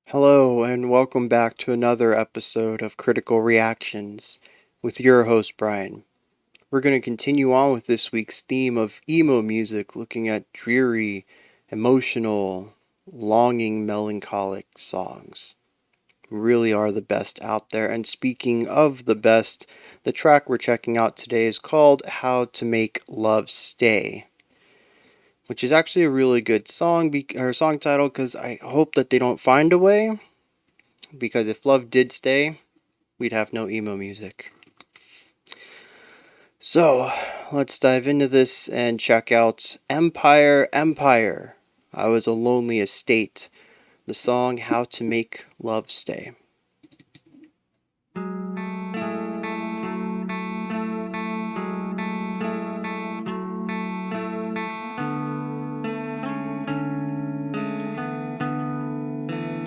Hello, and welcome back to another episode of Critical Reactions with your host, Bryan. We're going to continue on with this week's theme of emo music, looking at dreary, emotional, longing, melancholic songs. Really are the best out there. And speaking of the best, the track we're checking out today is called How to Make Love Stay, which is actually a really good song title because I hope that they don't find a way. Because if love did stay, we'd have no emo music. So, let's dive into this and check out Empire, Empire. I Was a Lonely Estate, the song How to Make Love Stay.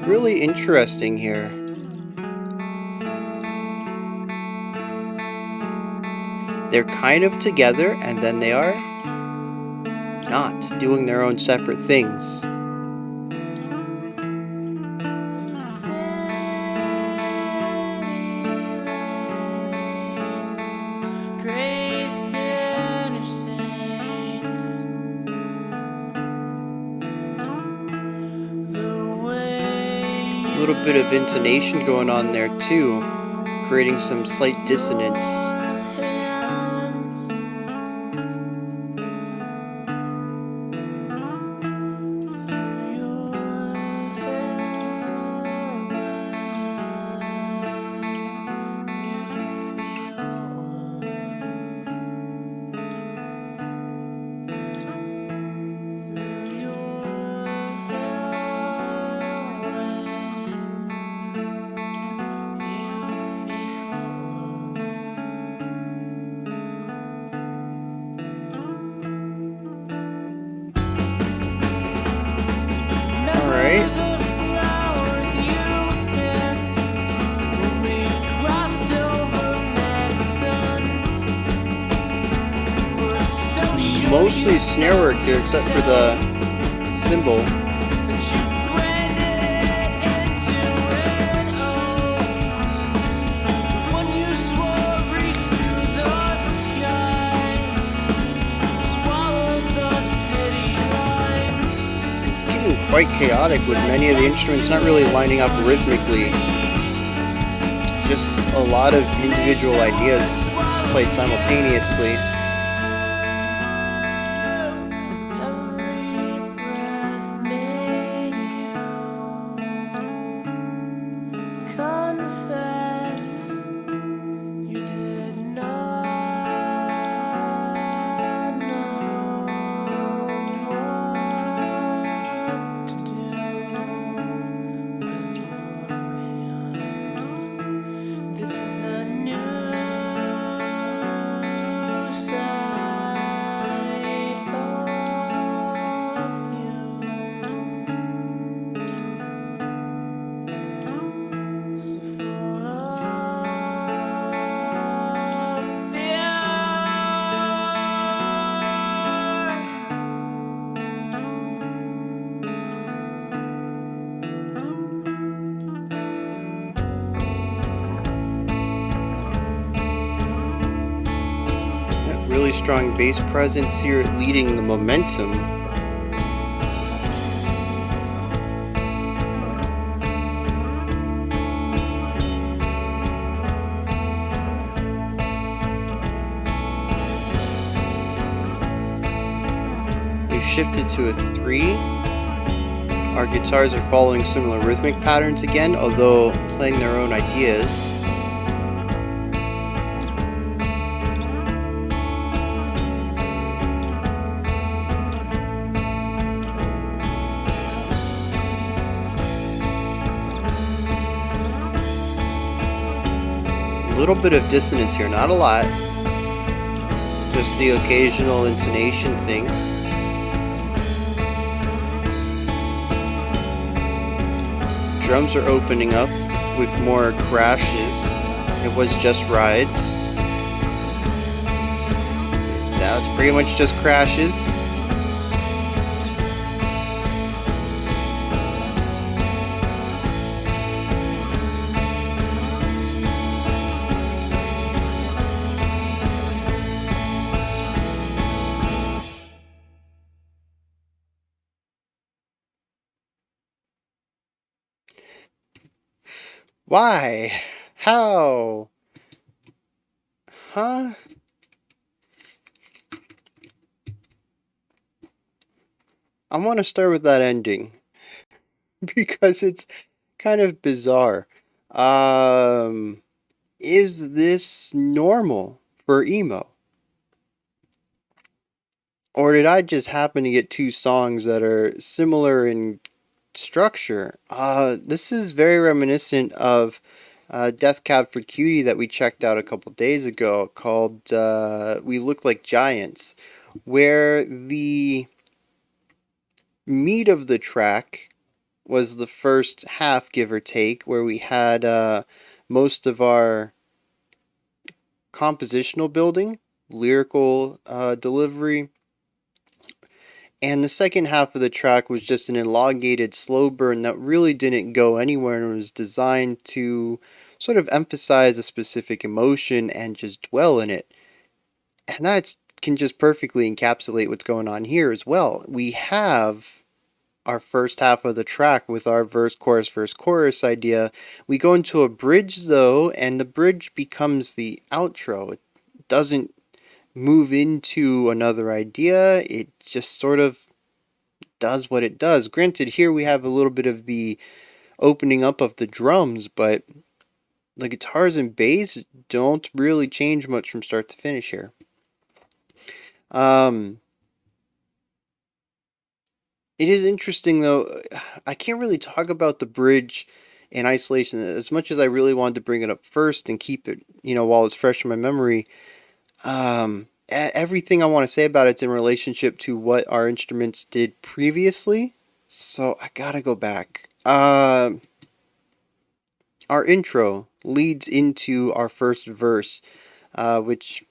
Really interesting here. They're kind of together, and then they are not, doing their own separate things. A little bit of intonation going on there too, creating some slight dissonance. Mostly snare work here, except for the cymbal. It's getting quite chaotic with many of the instruments not really lining up rhythmically. Just a lot of individual ideas played simultaneously. Really strong bass presence here leading the momentum. We've shifted to a 3. Our guitars are following similar rhythmic patterns again, although playing their own ideas. A little bit of dissonance here, not a lot. Just the occasional intonation thing. Drums are opening up with more crashes. It was just rides. Now it's pretty much just crashes. Why? How? Huh? I want to start with that ending because it's kind of bizarre. Um, is this normal for emo? Or did I just happen to get two songs that are similar in structure? This is very reminiscent of Death Cab for Cutie that we checked out a couple days ago called We Look Like Giants, where the meat of the track was the first half, give or take, where we had most of our compositional building, lyrical delivery, and the second half of the track was just an elongated slow burn that really didn't go anywhere and was designed to sort of emphasize a specific emotion and just dwell in it. And that can just perfectly encapsulate what's going on here as well. We have our first half of the track with our verse, chorus idea. We go into a bridge though, and the bridge becomes the outro. It doesn't move into another idea, it just sort of does what it does. Granted, here we have a little bit of the opening up of the drums, but the guitars and bass don't really change much from start to finish here. Um, it is interesting though. I can't really talk about the bridge in isolation as much as I really wanted to bring it up first and keep it, while it's fresh in my memory. Everything I want to say about it's in relationship to what our instruments did previously. So I gotta go back. Our intro leads into our first verse, which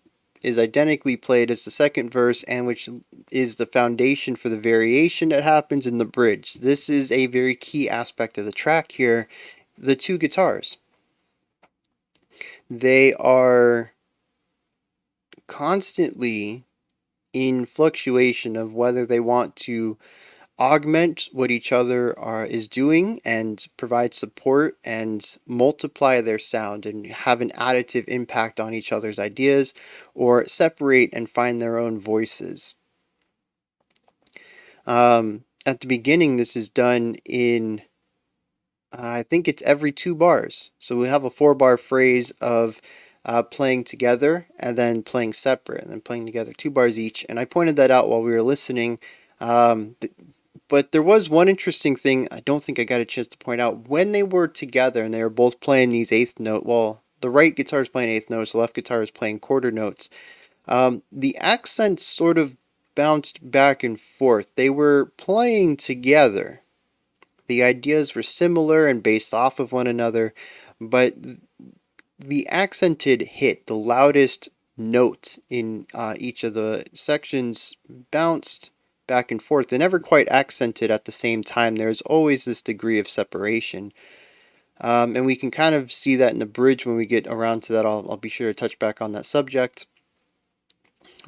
is identically played as the second verse and which is the foundation for the variation that happens in the bridge. This is a very key aspect of the track here. The two guitars. They are constantly in fluctuation of whether they want to augment what each other is doing and provide support and multiply their sound and have an additive impact on each other's ideas, or separate and find their own voices. At the beginning, this is done in I think it's every two bars. So we have a 4 bar phrase of playing together and then playing separate and then playing together 2 bars each. And I pointed that out while we were listening. But there was one interesting thing I don't think I got a chance to point out. When they were together and they were both playing these eighth note, well, the right guitar is playing eighth notes, the left guitar is playing quarter notes. The accents sort of bounced back and forth. They were playing together. The ideas were similar and based off of one another, but the accented hit, the loudest note in each of the sections, bounced back and forth. They never quite accented at the same time. There's always this degree of separation. And we can kind of see that in the bridge when we get around to that. I'll be sure to touch back on that subject.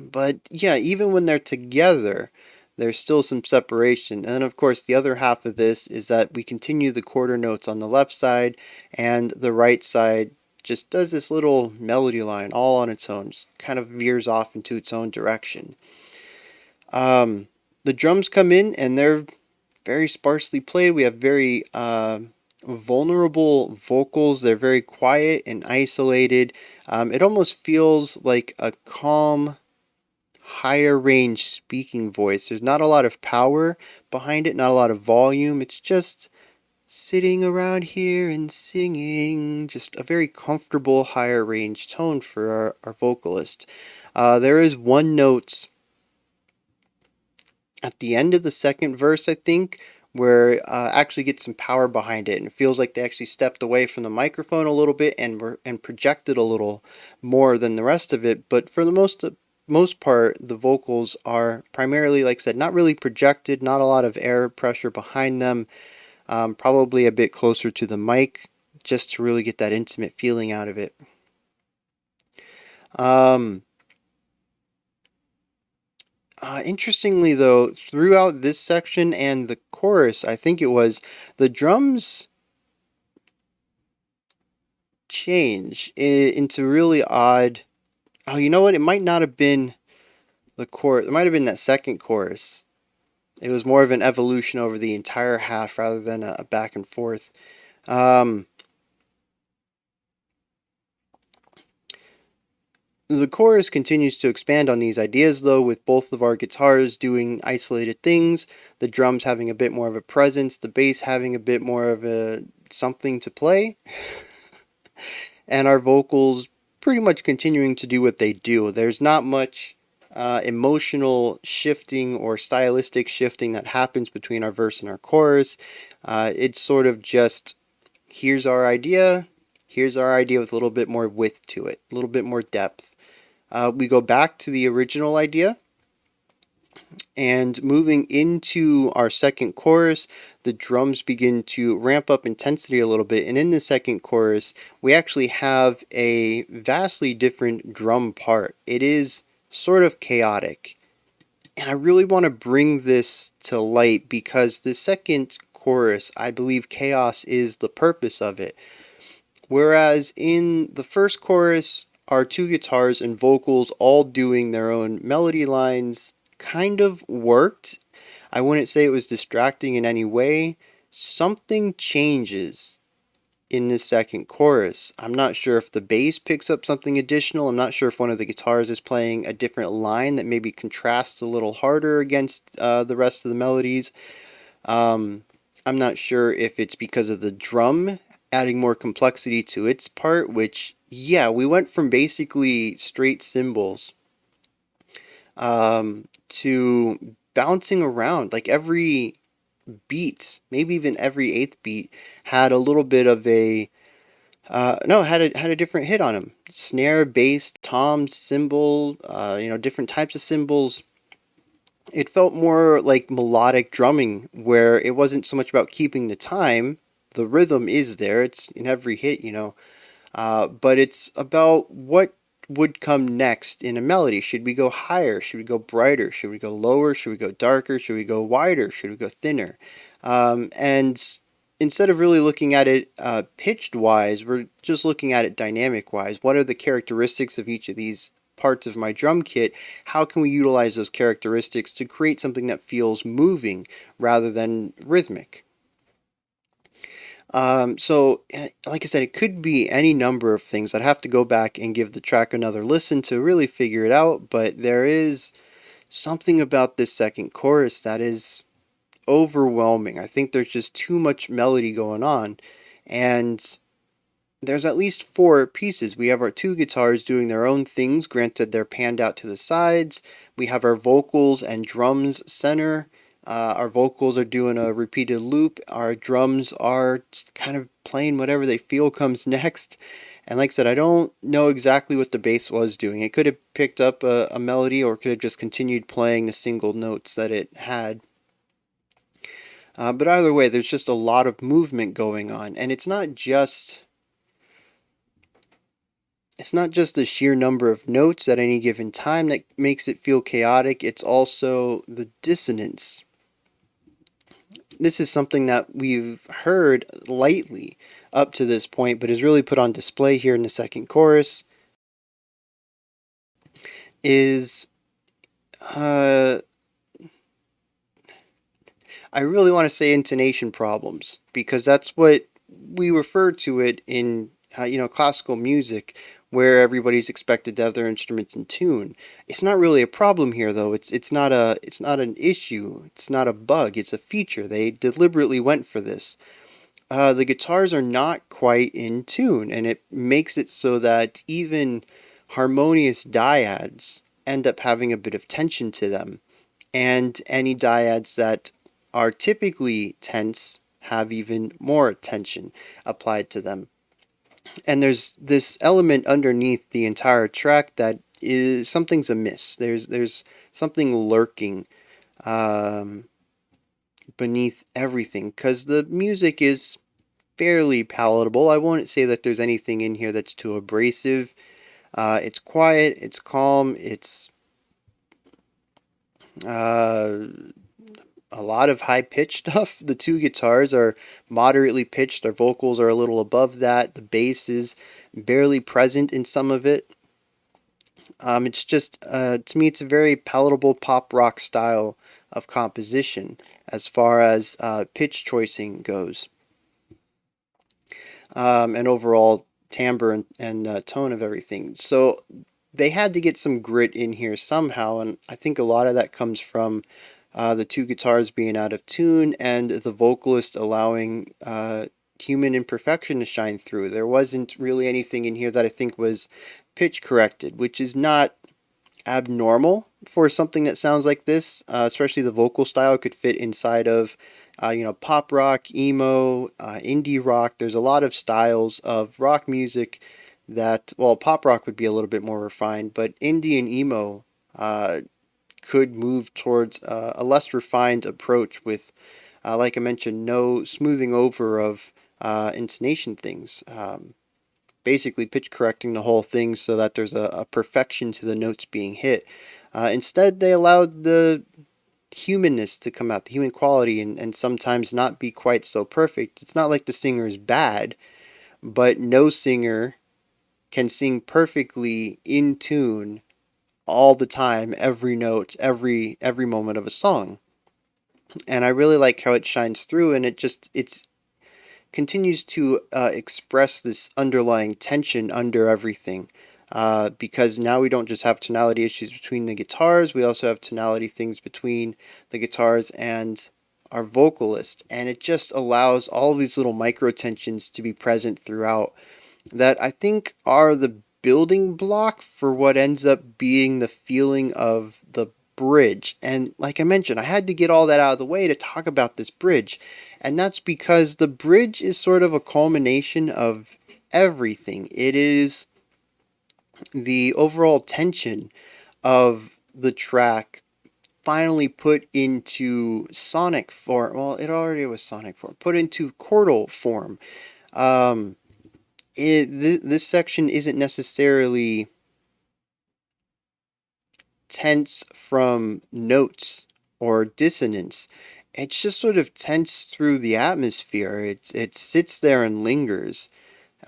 But yeah, even when they're together, there's still some separation. And then, of course, the other half of this is that we continue the quarter notes on the left side, and the right side just does this little melody line all on its own, just kind of veers off into its own direction. The drums come in, and they're very sparsely played. We have very vulnerable vocals. They're very quiet and isolated. It almost feels like a calm, higher range speaking voice. There's not a lot of power behind it, not a lot of volume. It's just sitting around here and singing. Just a very comfortable, higher range tone for our vocalist. There is one note at the end of the second verse, I think, where actually gets some power behind it, and it feels like they actually stepped away from the microphone a little bit and projected a little more than the rest of it. But for the most part, the vocals are primarily, like I said, not really projected, not a lot of air pressure behind them, probably a bit closer to the mic, just to really get that intimate feeling out of it. Interestingly, though, throughout this section and the chorus, I think it was, the drums change into really odd. Oh, you know what? It might not have been the chorus. It might have been that second chorus. It was more of an evolution over the entire half rather than a back and forth. Um, the chorus continues to expand on these ideas, though, with both of our guitars doing isolated things, the drums having a bit more of a presence, the bass having a bit more of a something to play, and our vocals pretty much continuing to do what they do. There's not much emotional shifting or stylistic shifting that happens between our verse and our chorus. It's sort of just here's our idea, with a little bit more width to it, a little bit more depth. We go back to the original idea, and moving into our second chorus, the drums begin to ramp up intensity a little bit. And in the second chorus, we actually have a vastly different drum part. It is sort of chaotic. And I really want to bring this to light because the second chorus, I believe chaos is the purpose of it. Whereas in the first chorus, our two guitars and vocals all doing their own melody lines kind of worked. I wouldn't say it was distracting in any way. Something changes in the second chorus. I'm not sure if the bass picks up something additional. I'm not sure if one of the guitars is playing a different line that maybe contrasts a little harder against the rest of the melodies. I'm not sure if it's because of the drum adding more complexity to its part, which, yeah, we went from basically straight cymbals to bouncing around. Like every beat, maybe even every eighth beat, had a little bit of a no, had a different hit on him. Snare, bass, tom, cymbal, different types of cymbals. It felt more like melodic drumming, where it wasn't so much about keeping the time. The rhythm is there; it's in every hit. But it's about what would come next in a melody. Should we go higher? Should we go brighter? Should we go lower? Should we go darker? Should we go wider? Should we go thinner? And instead of really looking at it pitched wise, we're just looking at it dynamic wise. What are the characteristics of each of these parts of my drum kit? How can we utilize those characteristics to create something that feels moving rather than rhythmic? Like I said, it could be any number of things. I'd have to go back and give the track another listen to really figure it out, but there is something about this second chorus that is overwhelming. I think there's just too much melody going on, and there's at least four pieces. We have our two guitars doing their own things, granted they're panned out to the sides. We have our vocals and drums center. Our vocals are doing a repeated loop. Our drums are kind of playing whatever they feel comes next. And like I said, I don't know exactly what the bass was doing. It could have picked up a melody, or could have just continued playing the single notes that it had. But either way, there's just a lot of movement going on. And it's not just the sheer number of notes at any given time that makes it feel chaotic. It's also the dissonance. This is something that we've heard lightly up to this point, but is really put on display here in the second chorus. Is I really want to say intonation problems, because that's what we refer to it in classical music, where everybody's expected to have their instruments in tune. It's not really a problem here, though. It's not an issue. It's not a bug. It's a feature. They deliberately went for this. The guitars are not quite in tune, and it makes it so that even harmonious dyads end up having a bit of tension to them, and any dyads that are typically tense have even more tension applied to them. And there's this element underneath the entire track that is something's amiss. There's something lurking beneath everything, because the music is fairly palatable. I won't say that there's anything in here that's too abrasive. It's quiet, it's calm, it's a lot of high pitched stuff. The two guitars are moderately pitched, our vocals are a little above that, the bass is barely present in some of it. It's just, to me, it's a very palatable pop rock style of composition as far as pitch choicing goes, and overall timbre and tone of everything. So they had to get some grit in here somehow, and I think a lot of that comes from the two guitars being out of tune and the vocalist allowing human imperfection to shine through. There wasn't really anything in here that I think was pitch corrected, which is not abnormal for something that sounds like this, especially the vocal style could fit inside of, pop rock, emo, indie rock. There's a lot of styles of rock music that, well, pop rock would be a little bit more refined, but indie and emo could move towards a less refined approach with, like I mentioned, no smoothing over of intonation things. Basically pitch correcting the whole thing so that there's a perfection to the notes being hit. Instead, they allowed the humanness to come out, the human quality, and sometimes not be quite so perfect. It's not like the singer is bad, but no singer can sing perfectly in tune all the time, every note, every moment of a song. And I really like how it shines through, and it's continues to express this underlying tension under everything. Because now we don't just have tonality issues between the guitars, we also have tonality things between the guitars and our vocalist. And it just allows all of these little micro tensions to be present throughout that I think are the building block for what ends up being the feeling of the bridge. And like I mentioned, I had to get all that out of the way to talk about this bridge. And that's because the bridge is sort of a culmination of everything. It is the overall tension of the track finally put into sonic form. Well, it already was sonic form, put into chordal form. Um, this section isn't necessarily tense from notes or dissonance. It's just sort of tense through the atmosphere. It sits there and lingers.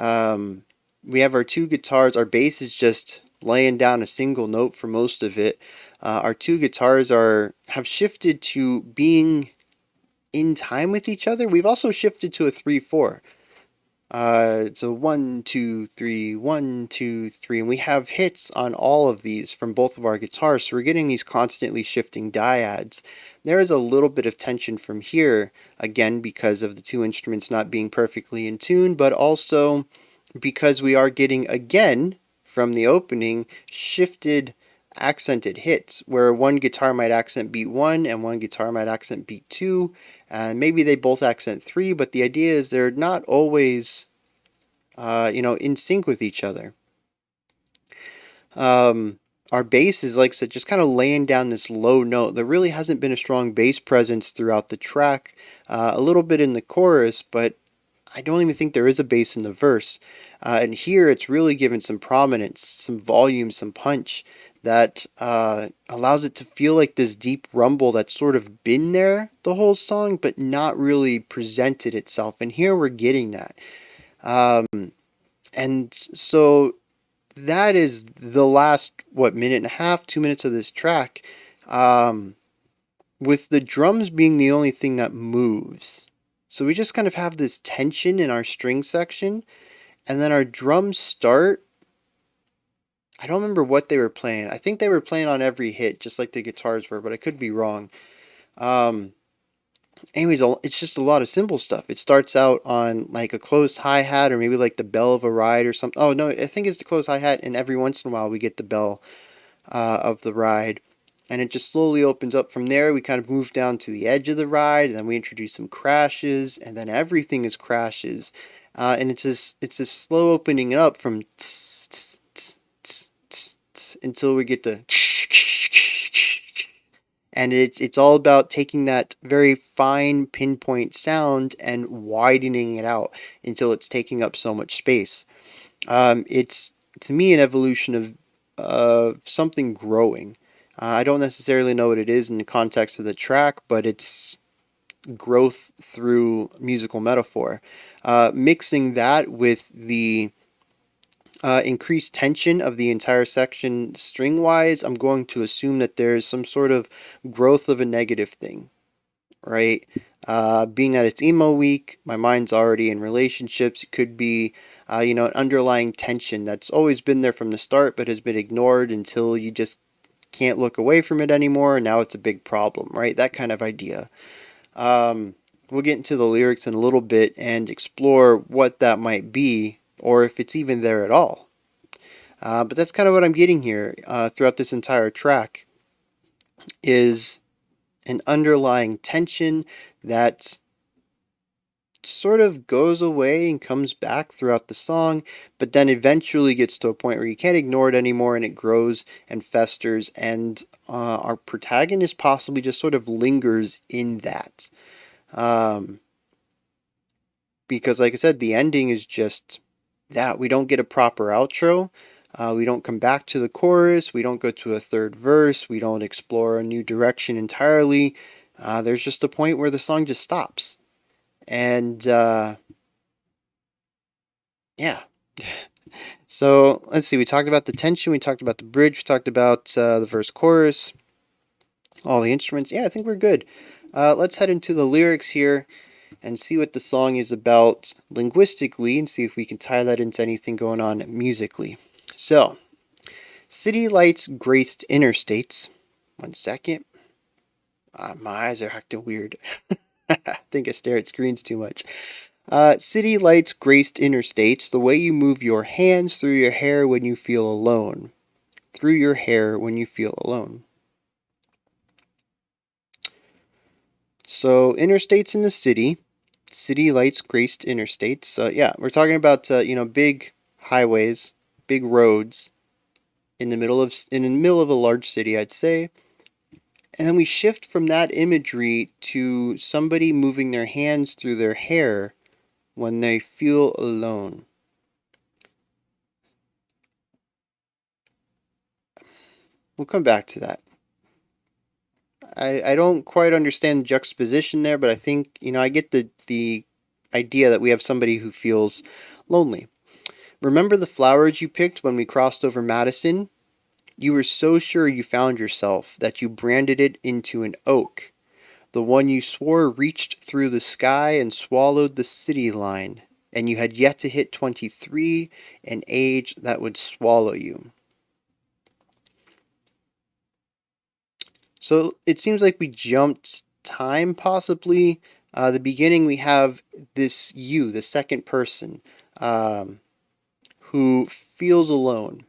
Um, we have our two guitars. Our bass is just laying down a single note for most of it. Our two guitars have shifted to being in time with each other. We've also shifted to a 3/4. So 1, 2, 3, 1, 2, 3, and we have hits on all of these from both of our guitars. So we're getting these constantly shifting dyads. There is a little bit of tension from here, again, because of the two instruments not being perfectly in tune, but also because we are getting, again, from the opening, shifted accented hits, where one guitar might accent beat 1 and one guitar might accent beat 2, and maybe they both accent 3, but the idea is they're not always, in sync with each other. Our bass is, like I said, just kind of laying down this low note. There really hasn't been a strong bass presence throughout the track, a little bit in the chorus, but I don't even think there is a bass in the verse. And here it's really given some prominence, some volume, some punch that allows it to feel like this deep rumble that's sort of been there the whole song, but not really presented itself. And here we're getting that. And so that is the last, minute and a half, 2 minutes of this track, with the drums being the only thing that moves. So we just kind of have this tension in our string section, and then our drums start. I don't remember what they were playing. I think they were playing on every hit, just like the guitars were, but I could be wrong. Anyways, it's just a lot of simple stuff. It starts out on like a closed hi-hat, or maybe like the bell of a ride or something. Oh, no, I think it's the closed hi-hat, and every once in a while we get the bell of the ride. And it just slowly opens up from there. We kind of move down to the edge of the ride, and then we introduce some crashes, and then everything is crashes. And it's this slow opening up from tss, tss, tss, tss, tss, tss, until we get to and it's all about taking that very fine pinpoint sound and widening it out until it's taking up so much space. It's, to me, an evolution of something growing. I don't necessarily know what it is in the context of the track, but it's growth through musical metaphor. Mixing that with the increased tension of the entire section string wise, I'm going to assume that there's some sort of growth of a negative thing, right? Being that it's emo week, my mind's already in relationships. It could be, an underlying tension that's always been there from the start, but has been ignored until you just can't look away from it anymore. And now it's a big problem, right? That kind of idea. We'll get into the lyrics in a little bit and explore what that might be, or if it's even there at all. But that's kind of what I'm getting here throughout this entire track is an underlying tension that sort of goes away and comes back throughout the song, but then eventually gets to a point where you can't ignore it anymore and it grows and festers, and our protagonist possibly just sort of lingers in that. Because, like I said, the ending is just that. We don't get a proper outro. We don't come back to the chorus. We don't go to a third verse. We don't explore a new direction entirely. There's just a point where the song just stops. And yeah. So let's see. We talked about the tension. We talked about the bridge. We talked about the verse chorus. All the instruments. Yeah, I think we're good. Let's head into the lyrics here and see what the song is about linguistically and see if we can tie that into anything going on musically. So, city lights graced interstates. 1 second. My eyes are acting weird. I think I stare at screens too much. City lights graced interstates, the way you move your hands through your hair when you feel alone. Through your hair when you feel alone. So, interstates in the city. City lights graced interstates. Yeah, we're talking about big highways, big roads in the middle of a large city, I'd say. And then we shift from that imagery to somebody moving their hands through their hair when they feel alone. We'll come back to that. I don't quite understand the juxtaposition there, but I think, I get the idea that we have somebody who feels lonely. Remember the flowers you picked when we crossed over Madison? You were so sure you found yourself that you branded it into an oak, the one you swore reached through the sky and swallowed the city line, and you had yet to hit 23, an age that would swallow you. So it seems like we jumped time, possibly. The beginning, we have this you, the second person, who feels alone.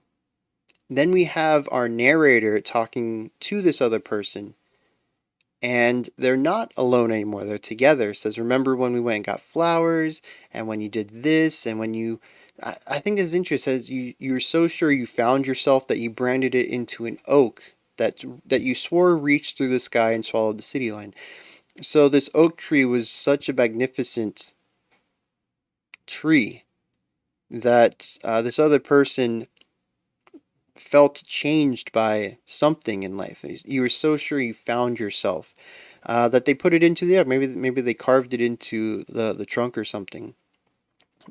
Then we have our narrator talking to this other person, and they're not alone anymore. They're together. It says, remember when we went and got flowers, and when you did this, and when you... I think this interesting. It says, you were so sure you found yourself that you branded it into an oak that you swore reached through the sky and swallowed the city line. So this oak tree was such a magnificent tree that this other person felt changed by something in life. You were so sure you found yourself that they put it into the maybe they carved it into the trunk or something.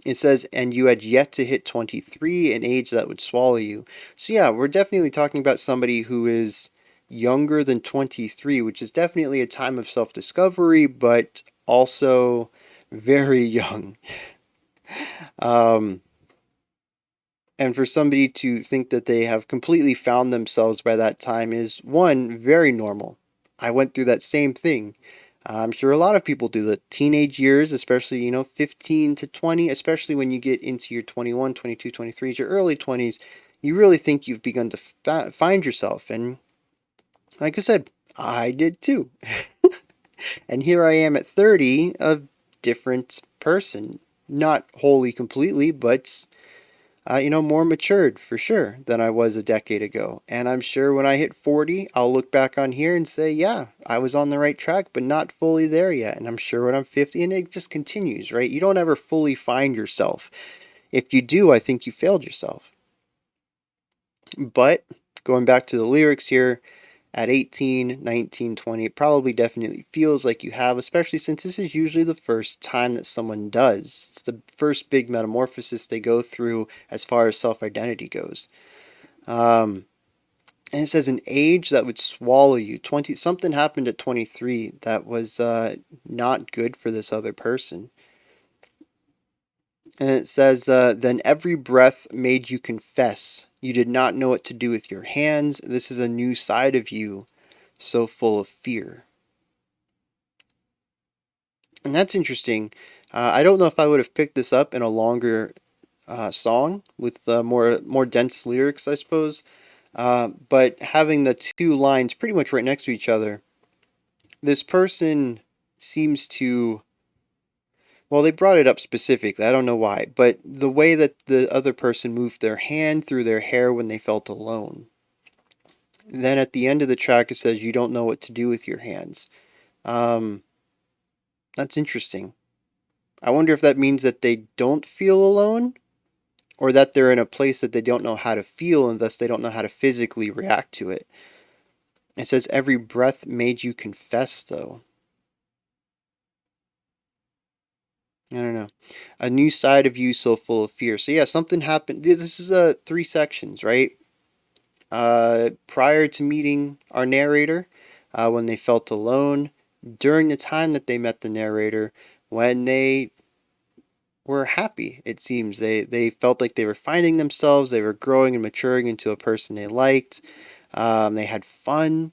It says, and you had yet to hit 23, an age that would swallow you. So yeah, we're definitely talking about somebody who is younger than 23, which is definitely a time of self-discovery, but also very young. And for somebody to think that they have completely found themselves by that time is, one, very normal. I went through that same thing. I'm sure a lot of people do. The teenage years, especially, 15 to 20, especially when you get into your 21, 22, 23, your early 20s, you really think you've begun to find yourself. And like I said, I did too. And here I am at 30, a different person. Not wholly completely, but more matured for sure than I was a decade ago. And I'm sure when I hit 40, I'll look back on here and say, yeah, I was on the right track, but not fully there yet. And I'm sure when I'm 50, and it just continues, right? You don't ever fully find yourself. If you do, I think you failed yourself. But going back to the lyrics here, at 18, 19, 20, it probably definitely feels like you have, especially since this is usually the first time that someone does. It's the first big metamorphosis they go through as far as self-identity goes. Um, and it says an age that would swallow you. 20 something happened at 23 that was not good for this other person. And it says, then every breath made you confess. You did not know what to do with your hands. This is a new side of you, so full of fear. And that's interesting. I don't know if I would have picked this up in a longer song with more dense lyrics, I suppose. But having the two lines pretty much right next to each other, this person seems to. Well, they brought it up specifically. I don't know why, but the way that the other person moved their hand through their hair when they felt alone. Then at the end of the track, it says, "You don't know what to do with your hands." Um, that's interesting. I wonder if that means that they don't feel alone, or that they're in a place that they don't know how to feel and thus they don't know how to physically react to it. It says, every breath made you confess, though. I don't know. A new side of you so full of fear. So, yeah, something happened. This is three sections, right? Prior to meeting our narrator, when they felt alone, during the time that they met the narrator, when they were happy, it seems. They felt like they were finding themselves, they were growing and maturing into a person they liked. They had fun.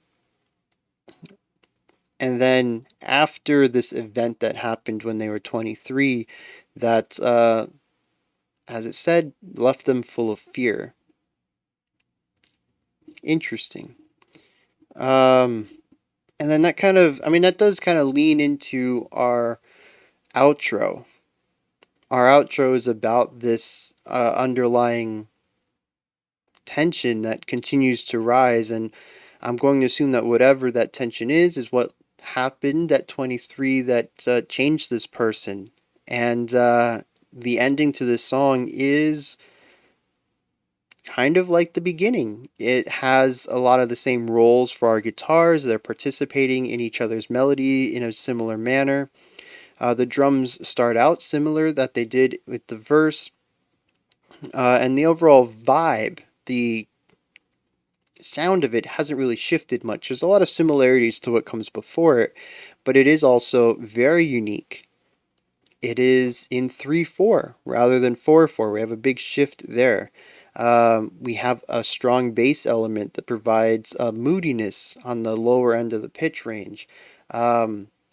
And then after this event that happened when they were 23, that, as it said, left them full of fear. Interesting. Um, and then that kind of, I mean, that does kind of lean into our outro. Our outro is about this underlying tension that continues to rise, and I'm going to assume that whatever that tension is what happened at 23 that changed this person. And the ending to this song is kind of like the beginning. It has a lot of the same roles for our guitars. They're participating in each other's melody in a similar manner. The drums start out similar that they did with the verse, and the overall vibe, the sound of it hasn't really shifted much. There's a lot of similarities to what comes before it, but it is also very unique. It is in 3/4 rather than 4/4. We have a big shift there. We have a strong bass element that provides moodiness on the lower end of the pitch range.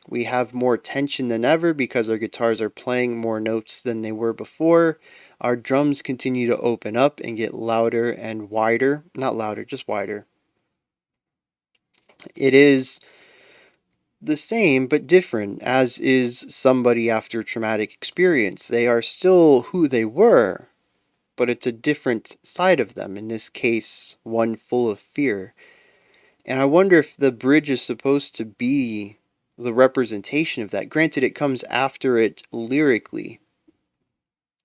We have more tension than ever because our guitars are playing more notes than they were before. Our drums continue to open up and get louder and wider. Not louder, just wider. It is the same but different, as is somebody after a traumatic experience. They are still who they were, but it's a different side of them, in this case, one full of fear. And I wonder if the bridge is supposed to be the representation of that. Granted, it comes after it lyrically.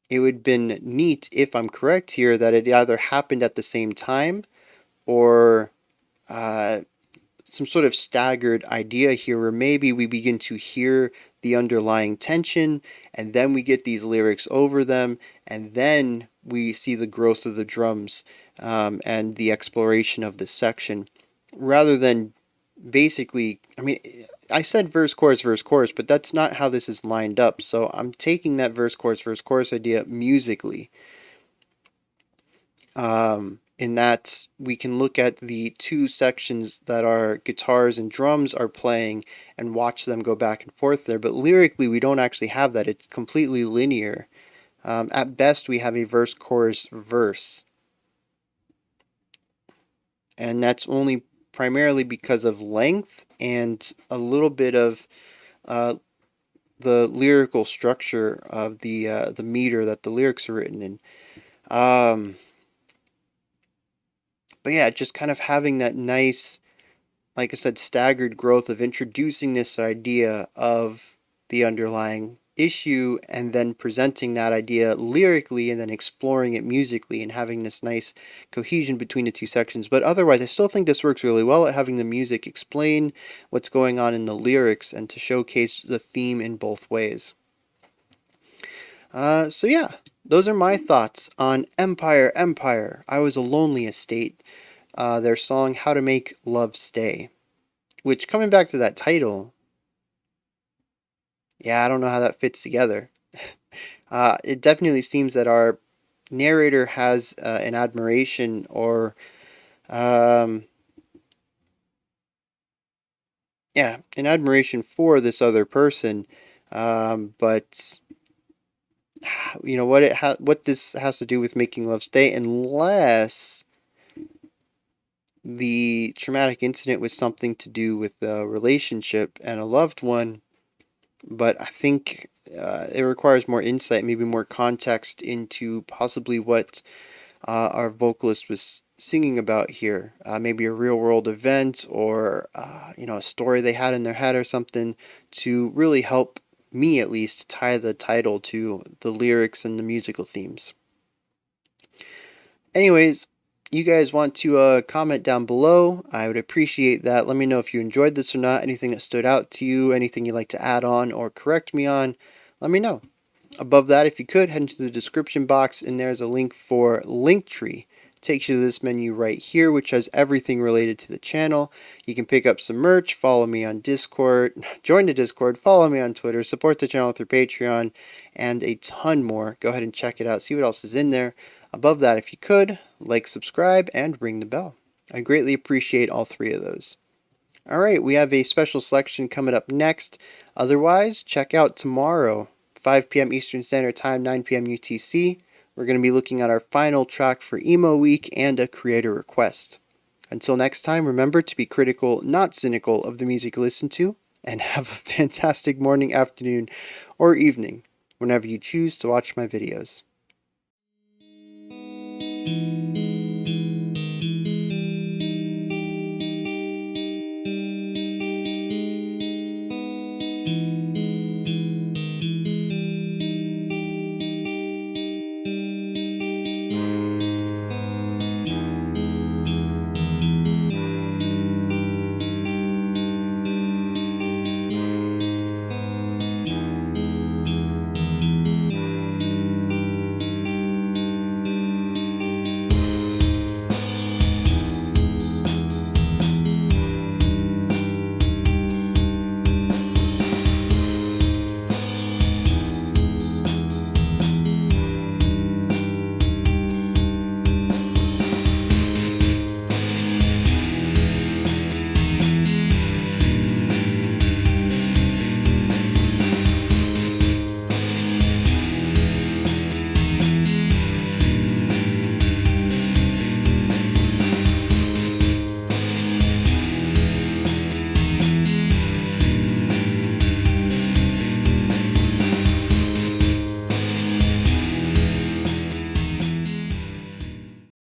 It would have been neat, if I'm correct here, that it either happened at the same time or uh, some sort of staggered idea here where maybe we begin to hear the underlying tension and then we get these lyrics over them and then we see the growth of the drums and the exploration of this section rather than basically, I mean, I said verse, chorus, but that's not how this is lined up. So I'm taking that verse, chorus idea musically. In that we can look at the two sections that our guitars and drums are playing and watch them go back and forth there. But lyrically, we don't actually have that. It's completely linear. At best, we have a verse, chorus, verse. And that's only primarily because of length and a little bit of the lyrical structure of the meter that the lyrics are written in. But yeah, just kind of having that nice, like I said, staggered growth of introducing this idea of the underlying issue and then presenting that idea lyrically and then exploring it musically and having this nice cohesion between the two sections. But otherwise, I still think this works really well at having the music explain what's going on in the lyrics and to showcase the theme in both ways. So yeah, those are my thoughts on Empire, Empire. I Was a Lonely Estate, their song How to Make Love Stay. Which, coming back to that title, yeah, I don't know how that fits together. It definitely seems that our narrator has an admiration or, um, yeah, an admiration for this other person. But you know what this has to do with making love stay, unless the traumatic incident was something to do with a relationship and a loved one. But I think it requires more insight, maybe more context into possibly what our vocalist was singing about here. Maybe a real world event or a story they had in their head or something to really help me at least tie the title to the lyrics and the musical themes. Anyways, you guys want to comment down below, I would appreciate that. Let me know if you enjoyed this or not, anything that stood out to you, anything you'd like to add on or correct me on, let me know. Above that, if you could, head into the description box and there's a link for Linktree. Takes you to this menu right here, which has everything related to the channel. You can pick up some merch, follow me on Discord, join the Discord, follow me on Twitter, support the channel through Patreon, and a ton more. Go ahead and check it out, see what else is in there. Above that, if you could, like, subscribe, and ring the bell. I greatly appreciate all three of those. Alright, we have a special selection coming up next. Otherwise, check out tomorrow, 5 p.m. Eastern Standard Time, 9 p.m. UTC. We're going to be looking at our final track for Emo Week and a creator request. Until next time, remember to be critical, not cynical, of the music you listen to, and have a fantastic morning, afternoon, or evening whenever you choose to watch my videos.